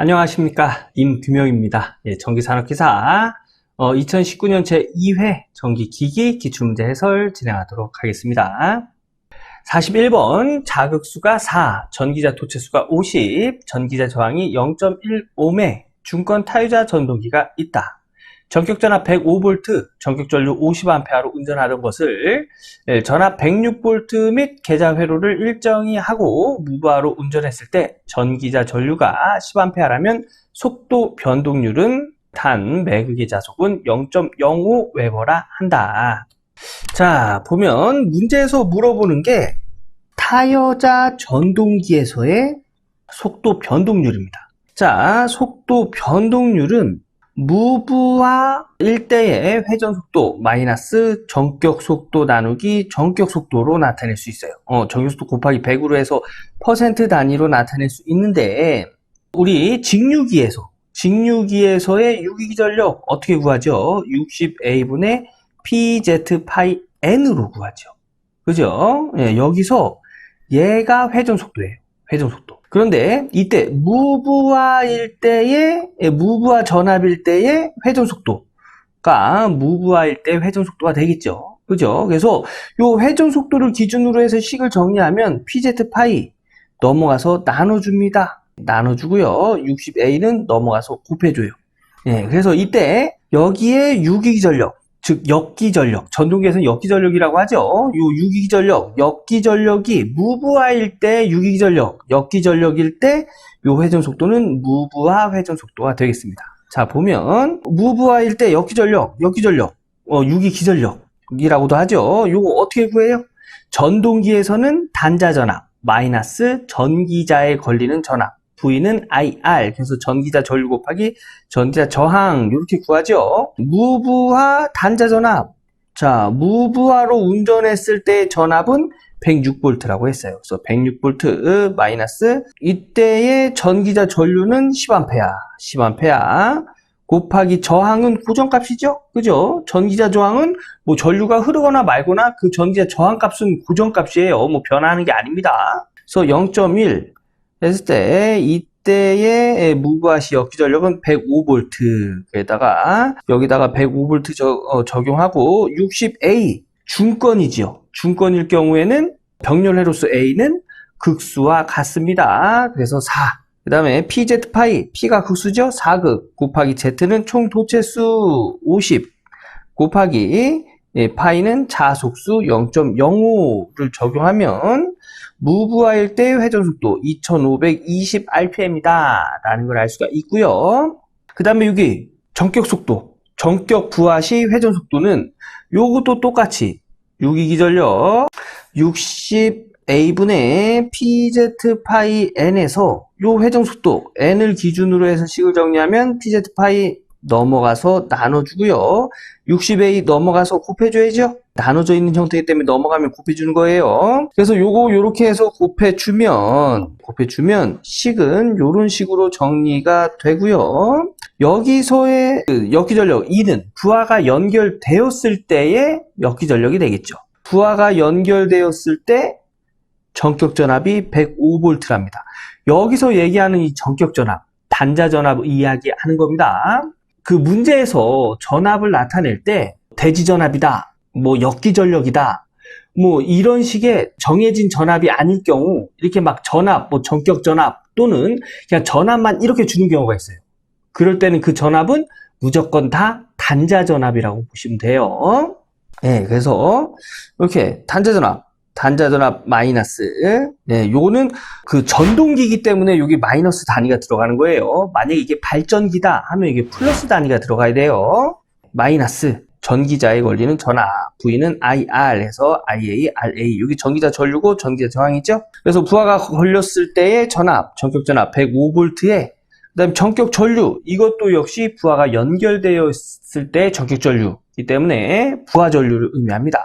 안녕하십니까, 임규명입니다. 전기산업기사 2019년 제2회 전기기기 기출문제 해설 진행하도록 하겠습니다. 41번 자극수가 4, 전기자 도체수가 50, 전기자 저항이 0.15매, 중권 타유자 전동기가 있다. 전격전압 105V, 전격전류 50A로 운전하던 것을 전압 106V 및 계자 회로를 일정히 하고 무부하로 운전했을 때 전기자 전류가 10A라면 속도 변동률은 단 매극의 자속은 0.05웨버라 한다. 자, 보면 문제에서 물어보는 게 타여자 전동기에서의 속도 변동률입니다. 자, 속도 변동률은 무부하일 때의 회전속도 마이너스 전격속도 나누기 전격속도로 나타낼 수 있어요. 전격속도 곱하기 100으로 해서 퍼센트 단위로 나타낼 수 있는데, 우리 직류기에서의 유기전력 어떻게 구하죠? 60A분의 PZ 파이 N으로 구하죠. 그죠? 여기서 얘가 회전속도예요. 회전속도. 그런데 이때 무부하 전압일 때의 회전속도가 무부하일 때 회전속도가 되겠죠. 그죠? 그래서 요 회전속도를 기준으로 해서 식을 정리하면 PZ 파이 넘어가서 나눠줍니다. 나눠주고요. 60A는 넘어가서 곱해줘요. 그래서 이때 여기에 유기전력, 즉 역기전력, 전동기에서는 역기전력이라고 하죠. 요 유기전력, 역기전력이 무부하일 때 유기전력, 역기전력일 때 요 회전속도는 무부하 회전속도가 되겠습니다. 자, 보면 무부하일 때 역기전력, 유기기전력이라고도 하죠. 요거 어떻게 구해요? 전동기에서는 단자전압 마이너스 전기자에 걸리는 전압, V는 IR, 그래서 전기자 전류 곱하기 전기자 저항, 이렇게 구하죠. 무부하 단자전압. 자, 무부하로 운전했을 때 전압은 106V라고 했어요. 그래서 106V 마이너스 이때의 전기자 전류는 10A 곱하기 저항은 고정값이죠. 그죠? 전기자 저항은 뭐 전류가 흐르거나 말거나 그 전기자 저항값은 고정값이에요. 뭐 변하는 게 아닙니다. 그래서 0.1 했을 때 이때의 무부하시 역기전력은 105V에다가 여기다가 105V 적용하고 60A 중권이지요. 중권일 경우에는 병렬회로수 A는 극수와 같습니다. 그래서 4. 그 다음에 PZ 파이, P가 극수죠. 4극 곱하기 Z는 총 도체수 50 곱하기 파이는 자속수 0.05를 적용하면 무부하일 때 회전속도 2520rpm이다 라는 걸 알 수가 있고요. 그 다음에 여기 전격속도, 전격 부하시 회전속도는 요것도 똑같이 유기기전력 60A분의 PZ 파이 N에서 요 회전속도 N을 기준으로 해서 식을 정리하면 PZ 파이 넘어가서 나눠주고요. 60A 넘어가서 곱해줘야죠. 나눠져 있는 형태이기 때문에 넘어가면 곱해주는 거예요. 그래서 요거 요렇게 해서 곱해주면 식은 요런 식으로 정리가 되고요. 여기서의 역기전력 E는 부하가 연결되었을 때의 역기전력이 되겠죠. 부하가 연결되었을 때 전격전압이 105V랍니다. 여기서 얘기하는 이 전격전압, 단자전압 이야기하는 겁니다. 그 문제에서 전압을 나타낼 때 대지전압이다, 뭐 역기전력이다, 뭐 이런 식의 정해진 전압이 아닐 경우 이렇게 막 전압, 뭐 전격전압 또는 그냥 전압만 이렇게 주는 경우가 있어요. 그럴 때는 그 전압은 무조건 다 단자전압이라고 보시면 돼요. 그래서 이렇게 단자전압 마이너스, 요거는 그 전동기이기 때문에 여기 마이너스 단위가 들어가는 거예요. 만약에 이게 발전기다 하면 이게 플러스 단위가 들어가야 돼요. 마이너스 전기자에 걸리는 전압, V는 IR 해서 IA, RA, 여기 전기자 전류고 전기자 저항이죠. 그래서 부하가 걸렸을 때의 전압, 전격전압 105V에 그 다음에 전격 전류, 이것도 역시 부하가 연결되어 있을 때 전격 전류이기 때문에 부하 전류를 의미합니다.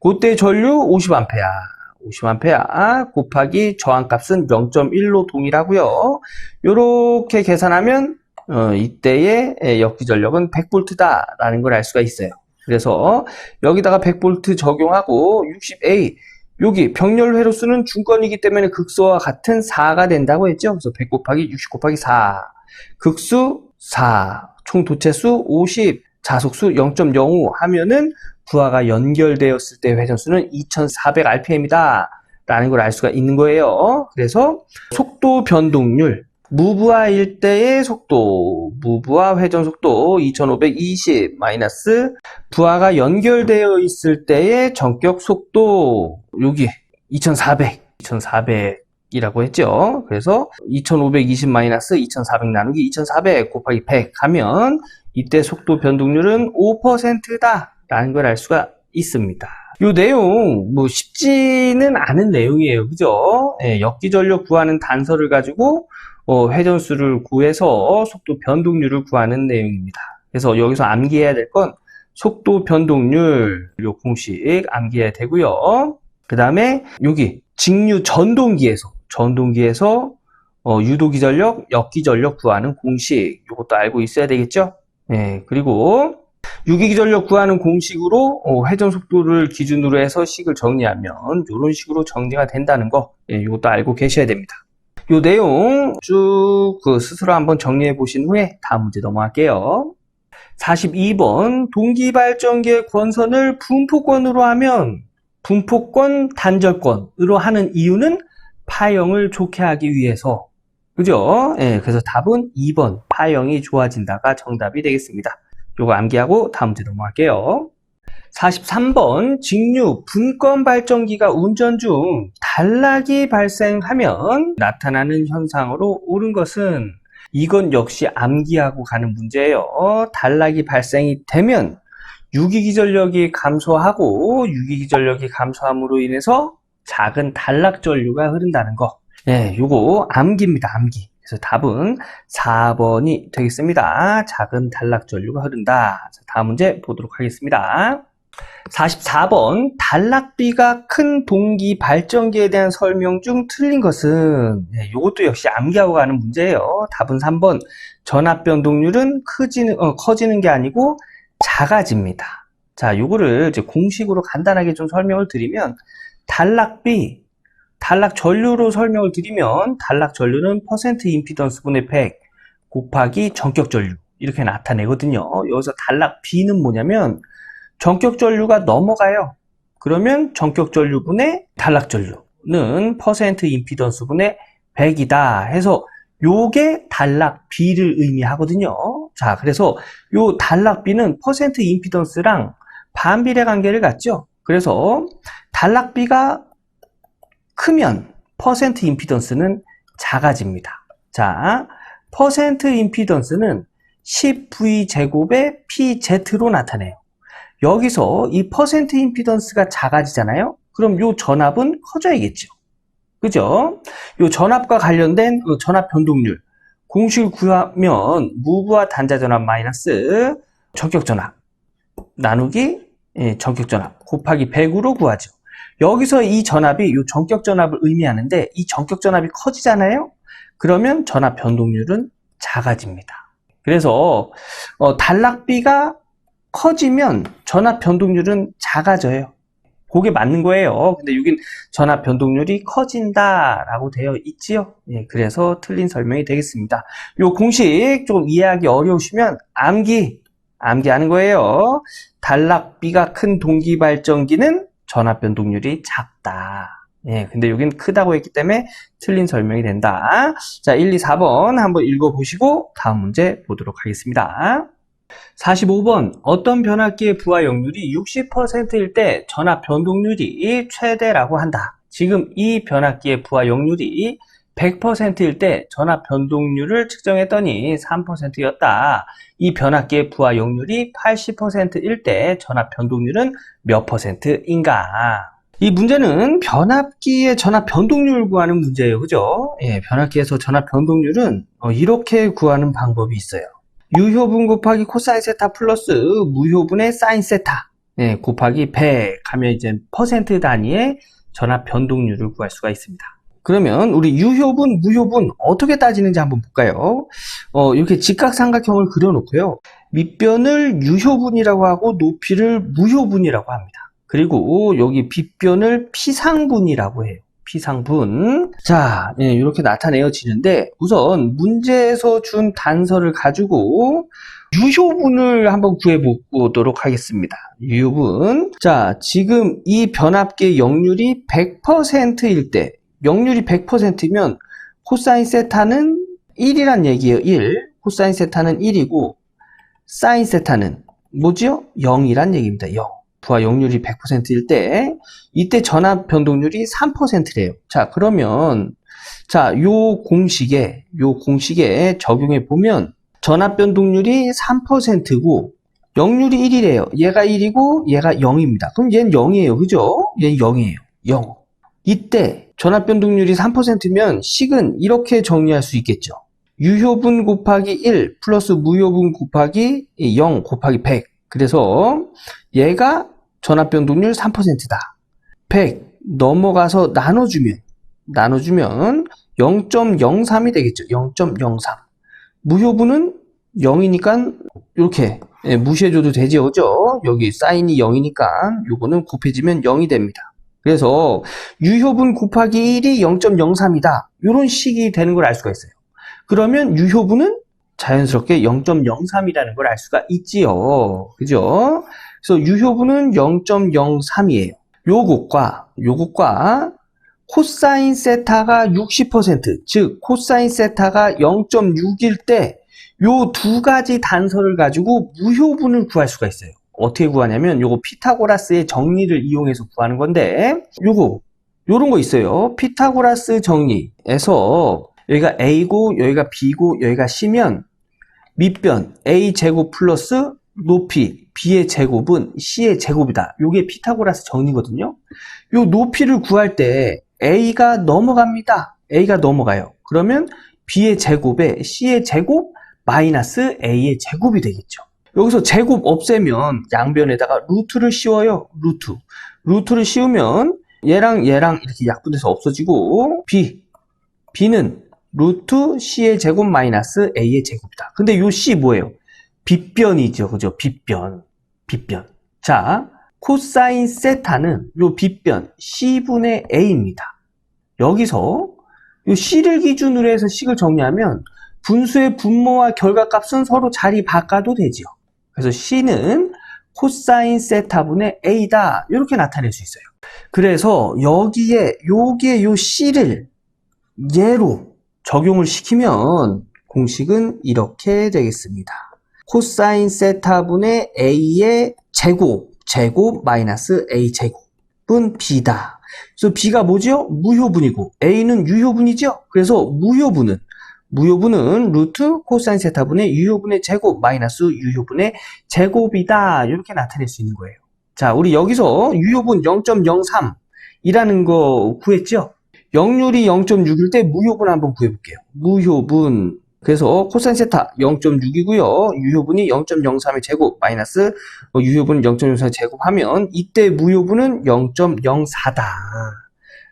그때 전류 50A 곱하기 저항값은 0.1로 동일하고요. 요렇게 계산하면 이때의 역기전력은 100V다 라는 걸 알 수가 있어요. 그래서 여기다가 100V 적용하고 60A, 여기 병렬 회로수는 중건이기 때문에 극소와 같은 4가 된다고 했죠. 그래서 100 곱하기 60 곱하기 4. 극수 4, 총 도체수 50, 자속수 0.05 하면은 부하가 연결되었을 때 회전수는 2400rpm이다 라는 걸 알 수가 있는 거예요. 그래서 속도 변동률, 무부하일 때의 속도, 무부하 회전 속도 2520 마이너스 부하가 연결되어 있을 때의 전격 속도, 여기 2400이라고 했죠. 그래서 2520 마이너스 2400 나누기 2400 곱하기 100 하면 이때 속도 변동률은 5%다 라는 걸 알 수가 있습니다. 이 내용 뭐 쉽지는 않은 내용이에요. 그죠? 예, 역기전력 구하는 단서를 가지고 회전수를 구해서 속도 변동률을 구하는 내용입니다. 그래서 여기서 암기해야 될 건 속도 변동률 요 공식 암기해야 되고요. 그 다음에 여기 직류 전동기에서 유도기전력, 역기전력 구하는 공식 이것도 알고 있어야 되겠죠? 예, 그리고 유기기전력 구하는 공식으로 회전 속도를 기준으로 해서 식을 정리하면 이런 식으로 정리가 된다는 거, 예, 이것도 알고 계셔야 됩니다. 이 내용 쭉 스스로 한번 정리해 보신 후에 다음 문제 넘어갈게요. 42번 동기발전기의 권선을 분포권으로 하면 분포권 단절권으로 하는 이유는 파형을 좋게 하기 위해서. 그죠? 예, 그래서 답은 2번 파형이 좋아진다가 정답이 되겠습니다. 요거 암기하고 다음 문제 넘어갈게요. 43번 직류 분권 발전기가 운전 중 단락이 발생하면 나타나는 현상으로 옳은 것은, 이건 역시 암기하고 가는 문제예요. 단락이 발생이 되면 유기기전력이 감소하고 유기기전력이 감소함으로 인해서 작은 단락 전류가 흐른다는 거. 예, 요거 암기입니다. 암기. 그래서 답은 4번이 되겠습니다. 작은 단락 전류가 흐른다. 자, 다음 문제 보도록 하겠습니다. 44번 단락비가 큰 동기 발전기에 대한 설명 중 틀린 것은, 네, 이것도 역시 암기하고 가는 문제예요. 답은 3번 전압 변동률은 커지는 게 아니고 작아집니다. 자, 요거를 이제 공식으로 간단하게 좀 설명을 드리면, 단락비, 단락 전류로 설명을 드리면 단락 전류는 퍼센트 임피던스 분의 100 곱하기 전격 전류 이렇게 나타내거든요. 여기서 단락 B는 뭐냐면 전격 전류가 넘어가요. 그러면 전격 전류분의 단락 전류는 퍼센트 임피던스 분의 100이다 해서 요게 단락 B를 의미하거든요. 자, 그래서 요 단락 B는 퍼센트 임피던스랑 반비례 관계를 갖죠. 그래서 단락 B가 크면 퍼센트 임피던스는 작아집니다. 자, 퍼센트 임피던스는 10V제곱의 PZ로 나타내요. 여기서 이 퍼센트 임피던스가 작아지잖아요. 그럼 요 전압은 커져야겠죠. 그죠? 요 전압과 관련된 전압 변동률 공식을 구하면 무부하 단자 전압 마이너스 전격 전압 나누기 전격 전압 곱하기 100으로 구하죠. 여기서 이 전압이 요 전격 전압을 의미하는데 이 전격 전압이 커지잖아요. 그러면 전압 변동률은 작아집니다. 그래서 단락비가 커지면 전압 변동률은 작아져요. 그게 맞는 거예요. 근데 여긴 전압 변동률이 커진다라고 되어 있지요. 예, 그래서 틀린 설명이 되겠습니다. 요 공식 조금 이해하기 어려우시면 암기하는 거예요. 단락비가 큰 동기발전기는 전압 변동률이 작다. 예, 근데 여긴 크다고 했기 때문에 틀린 설명이 된다. 자, 1, 2, 4번 한번 읽어보시고 다음 문제 보도록 하겠습니다. 45번 어떤 변압기의 부하 역률이 60%일 때 전압 변동률이 최대라고 한다. 지금 이 변압기의 부하 역률이 100%일 때 전압 변동률을 측정했더니 3%였다. 이 변압기의 부하 역률이 80%일 때 전압 변동률은 몇 %인가? 이 문제는 변압기의 전압 변동률을 구하는 문제예요. 그죠? 예, 변압기에서 전압 변동률은 이렇게 구하는 방법이 있어요. 유효분 곱하기 코사인 세타 플러스 무효분의 사인 세타, 예, 곱하기 100 하면 이제 퍼센트 단위의 전압 변동률을 구할 수가 있습니다. 그러면 우리 유효분, 무효분 어떻게 따지는지 한번 볼까요? 이렇게 직각삼각형을 그려놓고요. 밑변을 유효분이라고 하고 높이를 무효분이라고 합니다. 그리고 여기 빗변을 피상분이라고 해요. 피상분. 자, 이렇게 나타내어지는데 우선 문제에서 준 단서를 가지고 유효분을 한번 구해보도록 하겠습니다. 유효분. 자, 지금 이 변압기의 역률이 100%일 때, 역률이 100%면 코사인 세타는 1이란 얘기예요. 1. 코사인 세타는 1이고 사인 세타는 뭐지요? 0이란 얘기입니다. 0. 부하 역률이 100%일 때, 이때 전압 변동률이 3%래요. 자, 그러면 자, 요 공식에 적용해 보면 전압 변동률이 3%고 역률이 1이래요. 얘가 1이고 얘가 0입니다. 그럼 얘는 0이에요. 그죠? 얘는 0이에요. 0. 이때 전압 변동률이 3%면 식은 이렇게 정리할 수 있겠죠. 유효분 곱하기 1 플러스 무효분 곱하기 0 곱하기 100. 그래서 얘가 전압 변동률 3%다. 100 넘어가서 나눠주면 0.03이 되겠죠. 0.03. 무효분은 0이니까 이렇게 무시해줘도 되죠. 그죠? 여기 사인이 0이니까 요거는 곱해지면 0이 됩니다. 그래서 유효분 곱하기 1이 0.03이다. 이런 식이 되는 걸 알 수가 있어요. 그러면 유효분은 자연스럽게 0.03이라는 걸 알 수가 있지요. 그죠? 그래서 유효분은 0.03이에요. 요것과 코사인 세타가 60%, 즉 코사인 세타가 0.6일 때 요 두 가지 단서를 가지고 무효분을 구할 수가 있어요. 어떻게 구하냐면 요거 피타고라스의 정리를 이용해서 구하는 건데 요런 거 있어요. 피타고라스 정리에서 여기가 A고 여기가 B고 여기가 C면 밑변 A제곱 플러스 높이 B의 제곱은 C의 제곱이다. 요게 피타고라스 정리거든요. 요 높이를 구할 때 A가 넘어갑니다. A가 넘어가요. 그러면 B의 제곱에 C의 제곱 마이너스 A의 제곱이 되겠죠. 여기서 제곱 없애면 양변에다가 루트를 씌워요. 루트를 씌우면 얘랑 이렇게 약분돼서 없어지고 B는 루트 C의 제곱 마이너스 A의 제곱이다. 근데 요 C 뭐예요? 빗변이죠. 그죠? 빗변. 자, 코사인 세타는 요 빗변 C분의 A입니다. 여기서 요 C를 기준으로 해서 식을 정리하면 분수의 분모와 결과값은 서로 자리 바꿔도 되죠. 그래서 C는 코사인 세타분의 A다. 이렇게 나타낼 수 있어요. 그래서 여기에 요 C를 얘로 적용을 시키면 공식은 이렇게 되겠습니다. 코사인 세타분의 A의 제곱 마이너스 A 제곱은 B다. 그래서 B가 뭐죠? 무효분이고 A는 유효분이죠. 그래서 무효분은 루트 코사인 세타분의 유효분의 제곱 마이너스 유효분의 제곱이다. 이렇게 나타낼 수 있는 거예요. 자, 우리 여기서 유효분 0.03이라는 거 구했죠? 역률이 0.6일 때 무효분 한번 구해볼게요. 무효분. 그래서 코사인 세타 0.6이고요. 유효분이 0.03의 제곱 마이너스 유효분 0.03의 제곱하면 이때 무효분은 0.04다.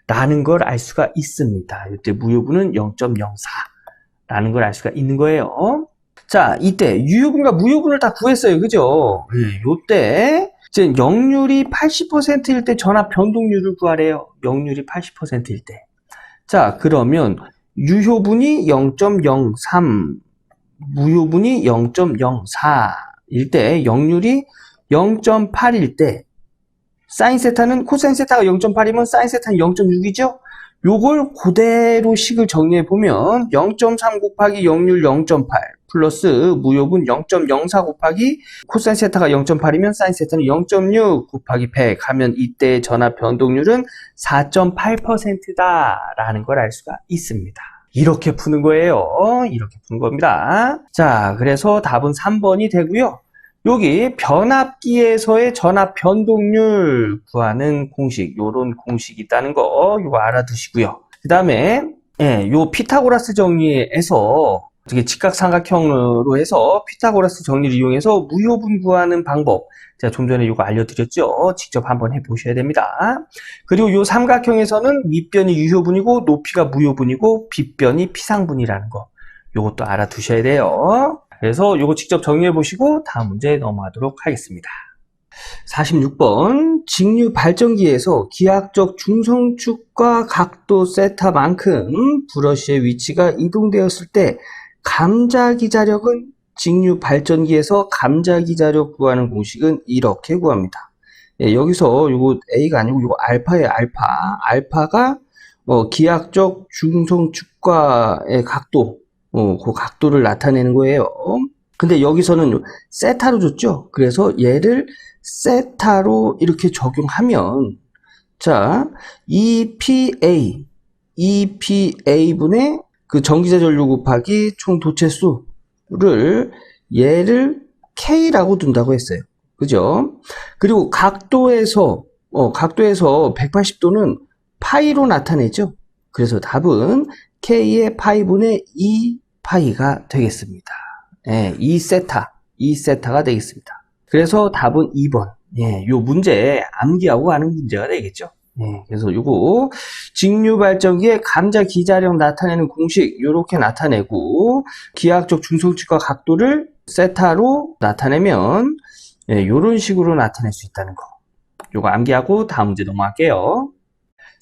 라는 걸 알 수가 있습니다. 이때 무효분은 0.04라는 걸 알 수가 있는 거예요. 자, 이때 유효분과 무효분을 다 구했어요. 그죠? 요때 이제 역률이 80%일 때 전압 변동률을 구하래요. 역률이 80%일 때. 자, 그러면 유효분이 0.03, 무효분이 0.04일 때, 역률이 0.8일 때, 사인 세타는 코사인 세타가 0.8이면 사인 세타는 0.6이죠? 요걸 그대로 식을 정리해 보면 0.3 곱하기 역률 0.8 플러스 무효분 0.04 곱하기 코사인 세타가 0.8이면 사인 세타는 0.6 곱하기 100 하면 이때 전압 변동률은 4.8%다 라는 걸 알 수가 있습니다. 이렇게 푸는 거예요. 이렇게 푸는 겁니다. 자, 그래서 답은 3번이 되고요. 여기 변압기에서의 전압 변동률 구하는 공식, 요런 공식이 있다는 거 이거 알아두시고요. 그 다음에 요 피타고라스 정리에서 어떻게 직각삼각형으로 해서 피타고라스 정리를 이용해서 무효분 구하는 방법, 제가 좀 전에 이거 알려드렸죠. 직접 한번 해보셔야 됩니다. 그리고 요 삼각형에서는 밑변이 유효분이고 높이가 무효분이고 빗변이 피상분이라는 거, 요것도 알아두셔야 돼요. 그래서 요거 직접 정리해 보시고 다음 문제 넘어가도록 하겠습니다. 46번 직류 발전기에서 기하학적 중성축과 각도 세타만큼 브러쉬의 위치가 이동되었을 때 감자기자력은 직류 발전기에서 감자기자력 구하는 공식은 이렇게 구합니다. 예, 여기서 요거 A가 아니고 요거 알파예요. 알파가 기하학적 중성축과의 각도, 그 각도를 나타내는 거예요. 근데 여기서는 세타로 줬죠. 그래서 얘를 세타로 이렇게 적용하면, 자, EPA분의 그 전기자 전류 곱하기 총 도체수를 얘를 K라고 둔다고 했어요. 그죠? 그리고 각도에서 180도는 파이로 나타내죠. 그래서 답은 K의 파이분의 2파이가 되겠습니다. 예, 2세타가 되겠습니다. 그래서 답은 2번. 예, 요 문제 암기하고 가는 문제가 되겠죠. 예, 그래서 요거 직류 발전기의 감자 기자력 나타내는 공식 요렇게 나타내고 기하학적 중성축과 각도를 세타로 나타내면 예, 요런 식으로 나타낼 수 있다는 거. 요거 암기하고 다음 문제 넘어갈게요.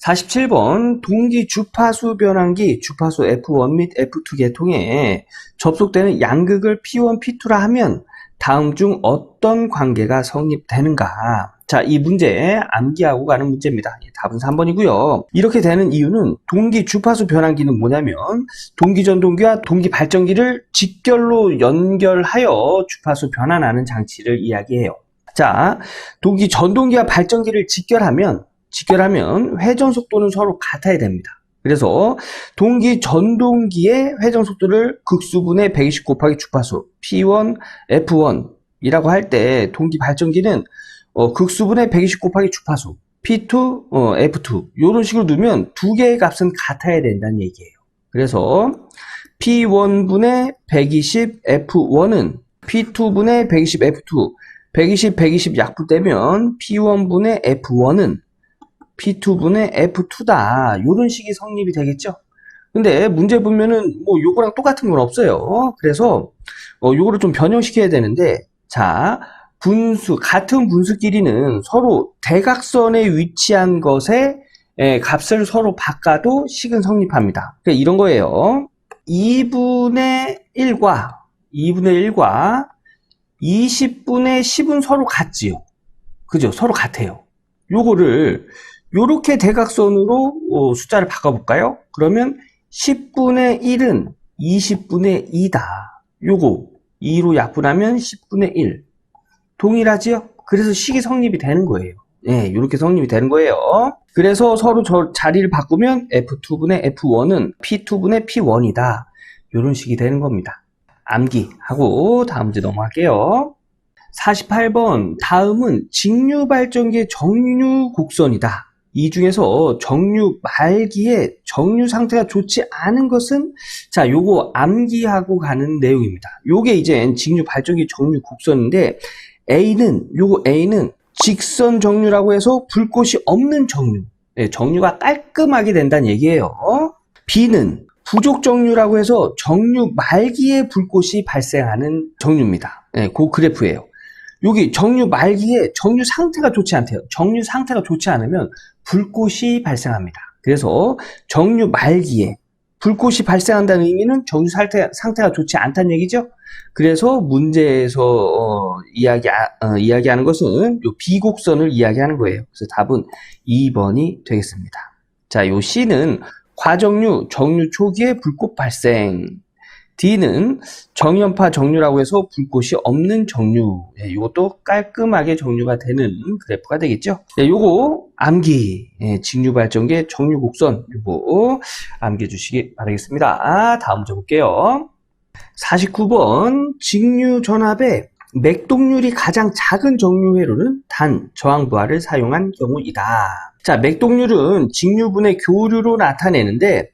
47번 동기 주파수 변환기 주파수 F1 및 F2 계통에 접속되는 양극을 P1, P2라 하면 다음 중 어떤 관계가 성립되는가? 자, 이 문제 암기하고 가는 문제입니다. 답은 3번이고요. 이렇게 되는 이유는 동기 주파수 변환기는 뭐냐면 동기 전동기와 동기 발전기를 직결로 연결하여 주파수 변환하는 장치를 이야기해요. 자, 동기 전동기와 발전기를 직결하면 회전 속도는 서로 같아야 됩니다. 그래서 동기 전동기의 회전 속도를 극수분의 120 곱하기 주파수 P1, F1이라고 할 때 동기 발전기는 극수분의 120 곱하기 주파수 P2, F2 이런 식으로 두면 두 개의 값은 같아야 된다는 얘기예요. 그래서 P1분의 120 F1은 P2분의 120 F2 120 약분되면 P1분의 F1은 P2분의 F2다. 이런 식이 성립이 되겠죠. 근데 문제 보면은 뭐 요거랑 똑같은 건 없어요. 그래서 요거를 좀 변형시켜야 되는데, 자, 같은 분수끼리는 서로 대각선에 위치한 것의 값을 서로 바꿔도 식은 성립합니다. 그러니까 이런 거예요. 2분의 1과 20분의 10은 서로 같지요. 그죠? 서로 같아요. 요거를 요렇게 대각선으로 숫자를 바꿔볼까요? 그러면 10분의 1은 20분의 2다. 요거 2로 약분하면 10분의 1. 동일하지요? 그래서 식이 성립이 되는 거예요. 예, 요렇게 성립이 되는 거예요. 그래서 서로 자리를 바꾸면 F2분의 F1은 P2분의 P1이다. 요런 식이 되는 겁니다. 암기하고 다음 문제 넘어갈게요. 48번 다음은 직류 발전기의 정류 곡선이다. 이 중에서 정류 말기에 정류 상태가 좋지 않은 것은 자, 요거 암기하고 가는 내용입니다. 요게 이제 직류 발전기 정류 곡선인데 요거 A는 직선 정류라고 해서 불꽃이 없는 정류. 네, 정류가 깔끔하게 된다는 얘기예요. B는 부족 정류라고 해서 정류 말기에 불꽃이 발생하는 정류입니다. 네, 그 그래프예요. 여기 정류 말기에 정류 상태가 좋지 않대요. 정류 상태가 좋지 않으면 불꽃이 발생합니다. 그래서 정류 말기에 불꽃이 발생한다는 의미는 정류 상태가 좋지 않다는 얘기죠. 그래서 문제에서 이야기하는 것은 요 비곡선을 이야기하는 거예요. 그래서 답은 2번이 되겠습니다. 자, 요 C는 과정류, 정류 초기에 불꽃 발생. D는 정연파 정류라고 해서 불꽃이 없는 정류. 예, 이것도 깔끔하게 정류가 되는 그래프가 되겠죠. 예, 요거 암기. 예, 직류 발전기의 정류 곡선. 요거 암기해 주시기 바라겠습니다. 다음 문제 볼게요. 49번 직류 전압의 맥동률이 가장 작은 정류 회로는 단 저항부하를 사용한 경우이다. 자, 맥동률은 직류분의 교류로 나타내는데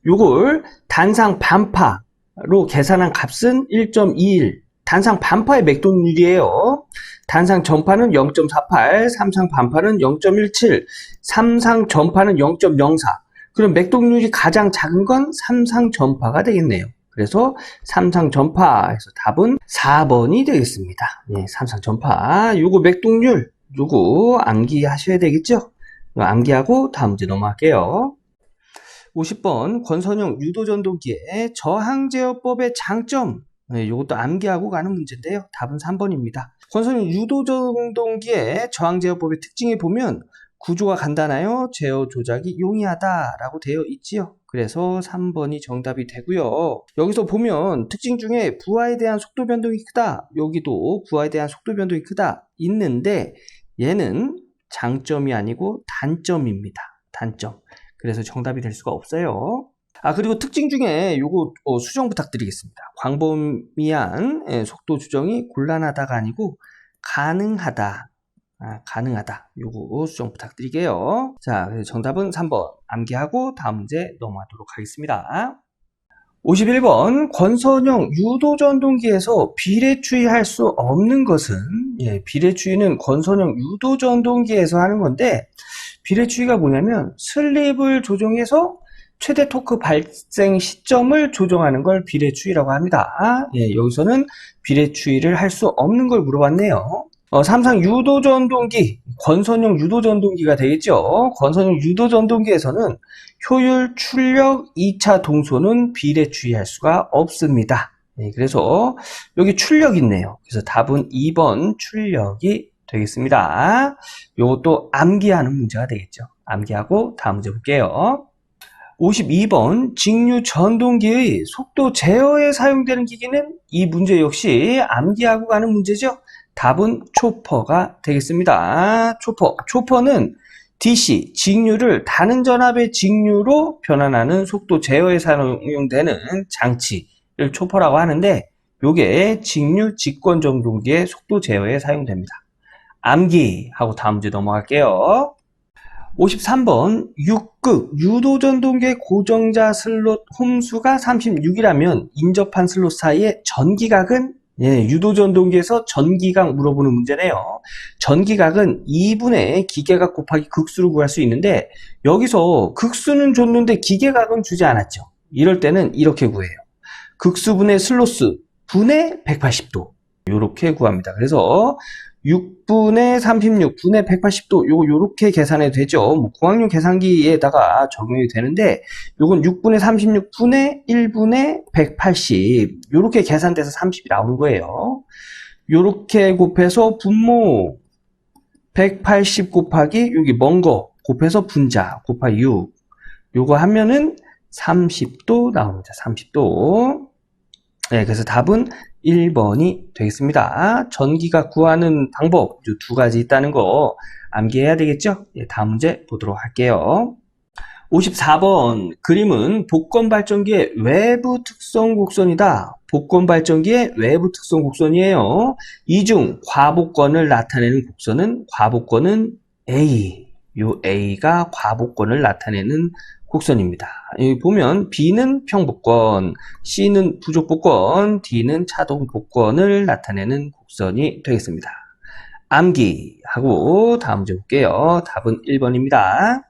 요걸 단상 반파로 계산한 값은 1.21. 단상 반파의 맥동률이에요. 단상 전파는 0.48, 삼상 반파는 0.17, 삼상 전파는 0.04. 그럼 맥동률이 가장 작은 건 삼상 전파가 되겠네요. 그래서 삼상전파에서 답은 4번이 되겠습니다. 예, 삼상전파. 요거 맥동률, 요거 암기하셔야 되겠죠? 암기하고 다음 문제 넘어갈게요. 50번 권선용 유도전동기의 저항제어법의 장점. 네, 이것도 암기하고 가는 문제인데요. 답은 3번입니다. 권선용 유도전동기의 저항제어법의 특징에 보면 구조가 간단하여 제어 조작이 용이하다라고 되어 있지요. 그래서 3번이 정답이 되고요. 여기서 보면 특징 중에 부하에 대한 속도 변동이 크다. 여기도 부하에 대한 속도 변동이 크다 있는데 얘는 장점이 아니고 단점입니다. 단점. 그래서 정답이 될 수가 없어요. 그리고 특징 중에 요거 수정 부탁드리겠습니다. 광범위한 속도 조정이 곤란하다가 아니고 가능하다. 가능하다. 요거 수정 부탁드릴게요. 자, 그래서 정답은 3번 암기하고 다음 문제 넘어가도록 하겠습니다. 51번 권선용 유도전동기에서 비례추이할 수 없는 것은, 비례추이는 권선용 유도전동기에서 하는 건데, 비례추이가 뭐냐면 슬립을 조정해서 최대 토크 발생 시점을 조정하는 걸 비례추이라고 합니다. 여기서는 비례추이를 할 수 없는 걸 물어봤네요. 삼상 유도전동기, 권선용 유도전동기가 되겠죠. 권선용 유도전동기에서는 효율, 출력, 2차 동소는 비례추이할 수가 없습니다. 그래서 여기 출력 있네요. 그래서 답은 2번 출력이 되겠습니다. 이것도 암기하는 문제가 되겠죠. 암기하고 다음 문제 볼게요. 52번 직류 전동기의 속도 제어에 사용되는 기기는 이 문제 역시 암기하고 가는 문제죠. 답은 초퍼가 되겠습니다. 초퍼는 DC, 직류를 다른 전압의 직류로 변환하는 속도 제어에 사용되는 장치를 초퍼라고 하는데 요게 직류 직권 전동기의 속도 제어에 사용됩니다. 암기하고 다음 문제 넘어갈게요. 53번 6극 유도전동기의 고정자 슬롯 홈수가 36이라면 인접한 슬롯 사이의 전기각은 유도전동기에서 전기각 물어보는 문제네요. 전기각은 2분의 기계각 곱하기 극수로 구할 수 있는데 여기서 극수는 줬는데 기계각은 주지 않았죠. 이럴 때는 이렇게 구해요. 극수분의 슬롯수 분의 180도 이렇게 구합니다. 그래서 6분의 36, 분의 180도, 요렇게 계산해도 되죠. 뭐, 공학용 계산기에다가 적용이 되는데, 요건 6분의 36, 분의 1분의 180, 요렇게 계산돼서 30이 나오는 거예요. 요렇게 곱해서 분모 180 곱하기, 여기 먼 거 곱해서 분자 곱하기 6. 요거 하면은 30도 나옵니다. 30도. 그래서 답은 1번이 되겠습니다. 전기가 구하는 방법 두 가지 있다는 거 암기해야 되겠죠? 다음 문제 보도록 할게요. 54번 그림은 복권 발전기의 외부 특성 곡선이다. 복권 발전기의 외부 특성 곡선이에요. 이 중 과복권을 나타내는 곡선은 과복권은 A. 요 A가 과복권을 나타내는 곡선입니다. 여기 보면 B는 평복권, C는 부족복권, D는 차동복권을 나타내는 곡선이 되겠습니다. 암기하고 다음 문제 볼게요. 답은 1번입니다.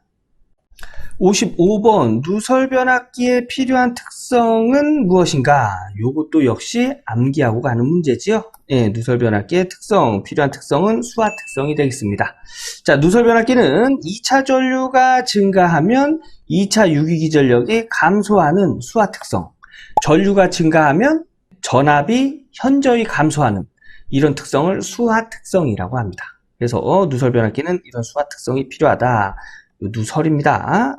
55번 누설변압기에 필요한 특성은 무엇인가? 요것도 역시 암기하고 가는 문제지요. 누설변압기의 특성, 필요한 특성은 수화 특성이 되겠습니다. 자, 누설변압기는 2차 전류가 증가하면 2차 유기기 전력이 감소하는 수화 특성, 전류가 증가하면 전압이 현저히 감소하는 이런 특성을 수화 특성이라고 합니다. 그래서 누설변압기는 이런 수화 특성이 필요하다. 누설입니다.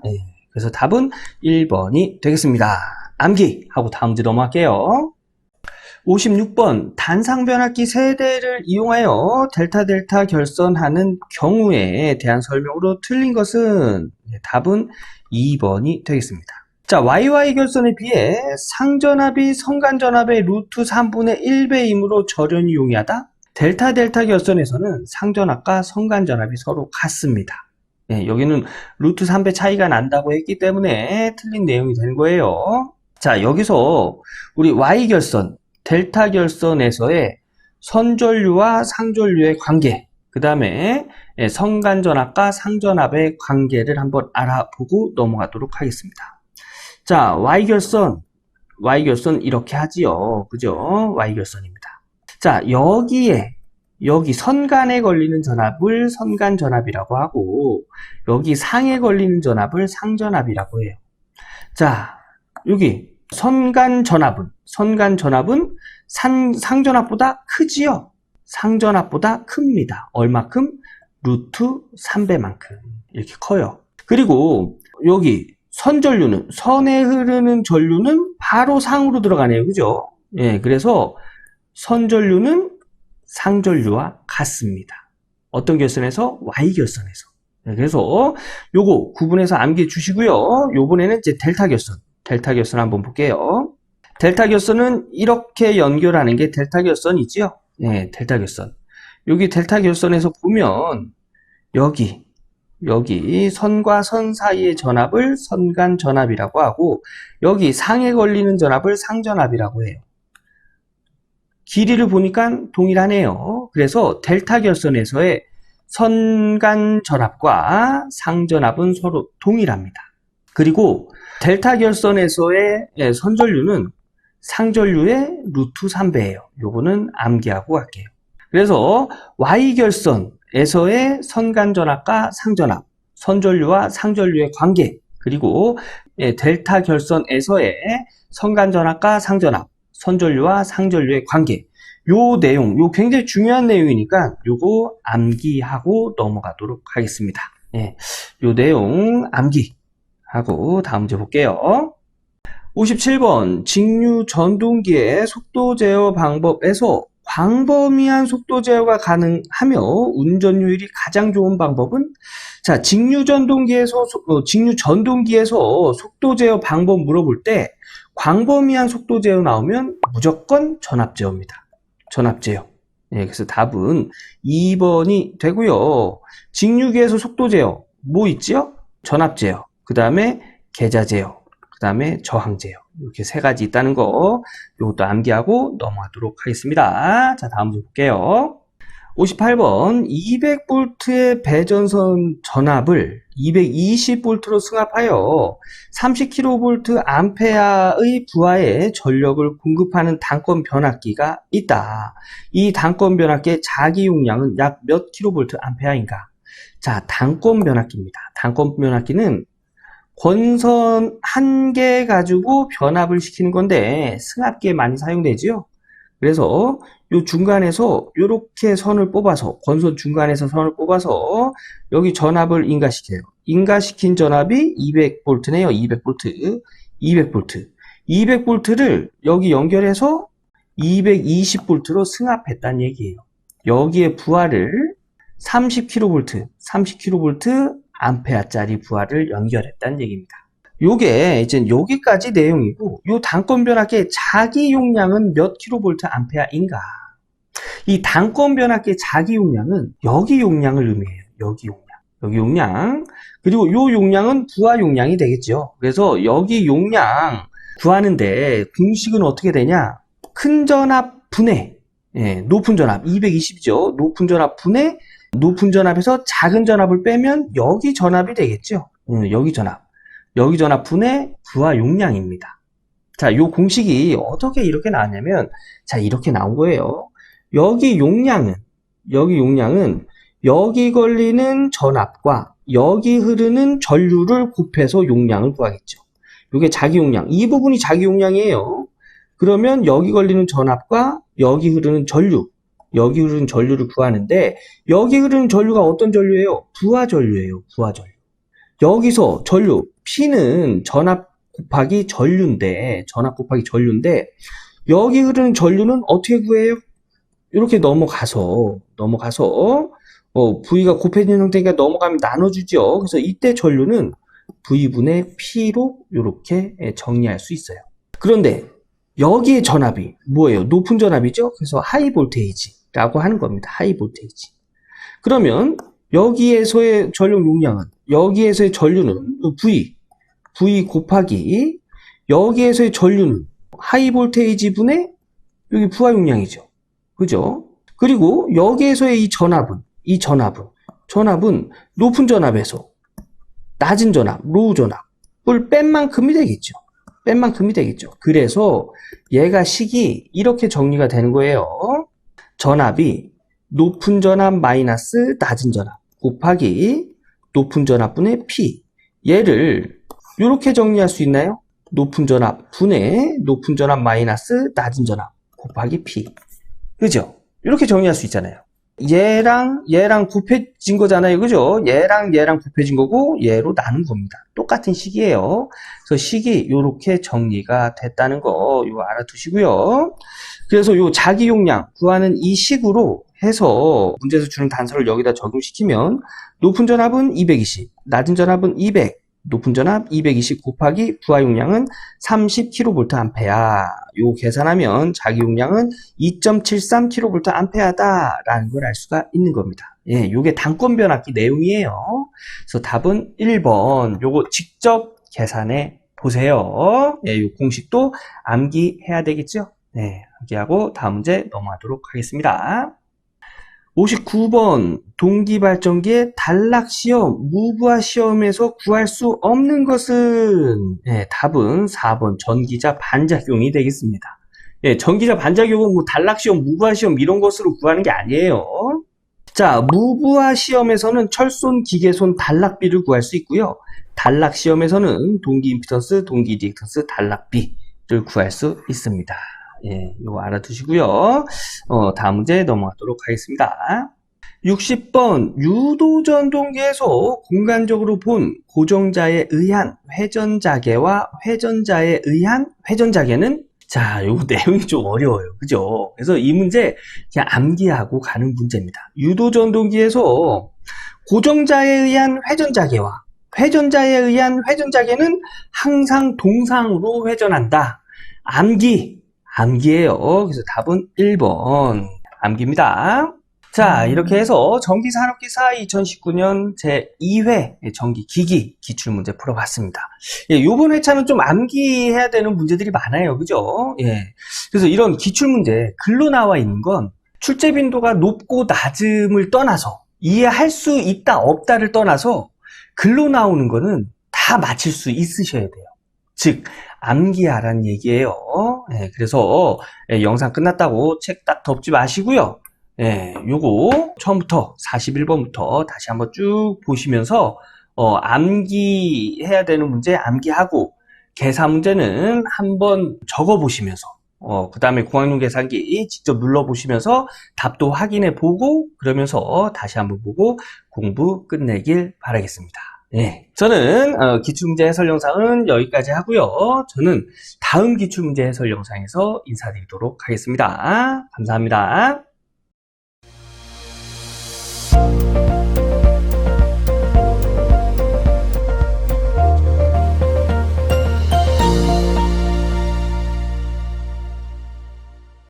그래서 답은 1번이 되겠습니다. 암기하고 다음 문제 넘어갈게요. 56번 단상변압기 세대를 이용하여 델타 결선하는 경우에 대한 설명으로 틀린 것은 답은 2번이 되겠습니다. 자, YY 결선에 비해 상전압이 성간전압의 루트 3분의 1배이므로 절연이 용이하다. 델타 결선에서는 상전압과 성간전압이 서로 같습니다. 여기는 루트 3배 차이가 난다고 했기 때문에 틀린 내용이 된 거예요. 자, 여기서 우리 Y결선, 델타 결선에서의 선전류와 상전류의 관계, 그 다음에 성간전압과 상전압의 관계를 한번 알아보고 넘어가도록 하겠습니다. 자, Y결선, Y결선 이렇게 하지요. 그죠? Y결선입니다. 자, 여기 선간에 걸리는 전압을 선간전압이라고 하고, 여기 상에 걸리는 전압을 상전압이라고 해요. 자, 여기 선간전압은 상전압보다 크지요? 상전압보다 큽니다. 얼마큼? 루트 3배만큼. 이렇게 커요. 그리고 여기 선전류는, 선에 흐르는 전류는 바로 상으로 들어가네요. 그죠? 예, 그래서 선전류는 상전류와 같습니다. 어떤 결선에서? Y결선에서. 네, 그래서 요거 구분해서 암기해 주시고요. 요번에는 이제 델타 결선 한번 볼게요. 델타 결선은 이렇게 연결하는 게 델타 결선이지요. 네, 델타 결선. 여기 델타 결선에서 보면 여기 선과 선 사이의 전압을 선간 전압이라고 하고, 여기 상에 걸리는 전압을 상전압이라고 해요. 길이를 보니까 동일하네요. 그래서 델타 결선에서의 선간 전압과 상전압은 서로 동일합니다. 그리고 델타 결선에서의 선전류는 상전류의 루트 3배예요. 요거는 암기하고 갈게요. 그래서 Y결선에서의 선간 전압과 상전압, 선전류와 상전류의 관계, 그리고 델타 결선에서의 선간 전압과 상전압, 선전류와 상전류의 관계, 요 내용, 요 굉장히 중요한 내용이니까 요거 암기하고 넘어가도록 하겠습니다. 예, 요 내용 암기하고 다음 문제 볼게요. 57번 직류 전동기의 속도 제어 방법에서 광범위한 속도 제어가 가능하며 운전효율이 가장 좋은 방법은? 자, 직류 전동기에서 속도 제어 방법 물어볼 때 광범위한 속도 제어 나오면 무조건 전압 제어입니다. 전압 제어. 예, 그래서 답은 2번이 되고요. 직류기에서 속도 제어 뭐 있지요? 전압 제어, 그 다음에 계자 제어, 그 다음에 저항 제어. 이렇게 세 가지 있다는 거, 이것도 암기하고 넘어가도록 하겠습니다. 자, 다음 볼게요. 58번 200V의 배전선 전압을 220V로 승합하여 30kVA의 부하의 전력을 공급하는 단권 변압기가 있다. 이 단권 변압기의 자기 용량은 약 몇 kVA인가? 자, 단권 변압기입니다. 단권 변압기는 권선 한 개 가지고 변압을 시키는 건데 승합기에 많이 사용되지요. 그래서 요 중간에서 이렇게 선을 뽑아서, 권선 중간에서 선을 뽑아서 여기 전압을 인가시켜요. 인가시킨 전압이 200V네요. 200V. 200V를 여기 연결해서 220V로 승합했다는 얘기예요. 여기에 부하를 30kV 암페어짜리 부하를 연결했다는 얘기입니다. 요게 이제 여기까지 내용이고, 요 단권 변압기의 자기 용량은 몇 kVA인가? 이 단권 변압기의 자기 용량은 여기 용량을 의미해요. 여기 용량. 그리고 요 용량은 부하 용량이 되겠죠. 그래서 여기 용량 구하는데 공식은 어떻게 되냐? 큰 전압 분해, 높은 전압 220이죠. 높은 전압 분해, 높은 전압에서 작은 전압을 빼면 여기 전압이 되겠죠. 여기 전압 분의 부하 용량입니다. 자, 요 공식이 어떻게 이렇게 나왔냐면, 자, 이렇게 나온 거예요. 여기 용량은 여기 걸리는 전압과 여기 흐르는 전류를 곱해서 용량을 구하겠죠. 이게 자기 용량, 이 부분이 자기 용량이에요. 그러면 여기 걸리는 전압과 여기 흐르는 전류를 구하는데, 여기 흐르는 전류가 어떤 전류예요? 부하 전류예요. 여기서 전류, P는 전압 곱하기 전류인데, 여기 흐르는 전류는 어떻게 구해요? 이렇게 넘어가서 V가 곱해진 형태니까 넘어가면 나눠주죠. 그래서 이때 전류는 V분의 P로 이렇게 정리할 수 있어요. 그런데 여기의 전압이 뭐예요? 높은 전압이죠? 그래서 하이 볼테이지라고 하는 겁니다. 하이 볼테이지. 그러면 여기에서의 전력 용량은, 여기에서의 전류는 V 곱하기 여기에서의 전류는 하이 볼테이지 분의 여기 부하 용량이죠. 그죠? 그리고 여기에서의 이 전압은 높은 전압에서 낮은 전압, 로우 전압을 뺀 만큼이 되겠죠. 뺀 만큼이 되겠죠. 그래서 얘가 식이 이렇게 정리가 되는 거예요. 전압이 높은 전압 마이너스 낮은 전압 곱하기 높은 전압분의 P. 얘를 이렇게 정리할 수 있나요? 높은 전압 분의 높은 전압 마이너스 낮은 전압 곱하기 P. 그죠? 이렇게 정리할 수 있잖아요. 얘랑 곱해진 거잖아요. 그죠? 얘랑 곱해진 거고 얘로 나눈 겁니다. 똑같은 식이에요. 그래서 식이 이렇게 정리가 됐다는 거 이거 알아두시고요. 그래서 요 자기 용량 구하는 이 식으로 해서 문제에서 주는 단서를 여기다 적용시키면 높은 전압은 220, 낮은 전압은 200, 높은 전압 220 곱하기 부하 용량은 30kVA. 요 계산하면 자기 용량은 2.73kVA다 라는 걸 알 수가 있는 겁니다. 예, 요게 단권 변압기 내용이에요. 그래서 답은 1번. 요거 직접 계산해 보세요. 예, 요 공식도 암기해야 되겠죠? 네, 암기하고 다음 문제 넘어가도록 하겠습니다. 59번 동기발전기의 단락시험, 무부하 시험에서 구할 수 없는 것은 답은 4번 전기자 반작용이 되겠습니다. 전기자 반작용은 뭐 단락시험, 무부하 시험 이런 것으로 구하는 게 아니에요. 자, 무부하 시험에서는 철손, 기계손 단락비를 구할 수 있고요. 단락 시험에서는 동기 임피던스, 동기 리액턴스 단락비를 구할 수 있습니다. 예, 이거 알아두시고요. 다음 문제 넘어가도록 하겠습니다. 60번 유도전동기에서 공간적으로 본 고정자에 의한 회전자계와 회전자에 의한 회전자계는 자, 요거 내용이 좀 어려워요. 그죠? 그래서 이 문제 그냥 암기하고 가는 문제입니다. 유도전동기에서 고정자에 의한 회전자계와 회전자에 의한 회전자계는 항상 동상으로 회전한다. 암기예요. 그래서 답은 1번 암기입니다. 자, 이렇게 해서 전기산업기사 2019년 제2회 전기기기 기출문제 풀어봤습니다. 예, 요번 회차는 좀 암기해야 되는 문제들이 많아요. 그죠? 예. 그래서 이런 기출문제 글로 나와 있는 건 출제 빈도가 높고 낮음을 떠나서 이해할 수 있다 없다를 떠나서 글로 나오는 거는 다 맞힐 수 있으셔야 돼요. 즉 암기하라는 얘기예요. 예, 그래서 영상 끝났다고 책 딱 덮지 마시고요. 요거 처음부터 41번부터 다시 한번 쭉 보시면서 암기해야 되는 문제 암기하고 계산 문제는 한번 적어 보시면서 그 다음에 공학용 계산기 직접 눌러 보시면서 답도 확인해 보고 그러면서 다시 한번 보고 공부 끝내길 바라겠습니다. 네, 저는 기출문제 해설 영상은 여기까지 하고요. 저는 다음 기출문제 해설 영상에서 인사드리도록 하겠습니다. 감사합니다.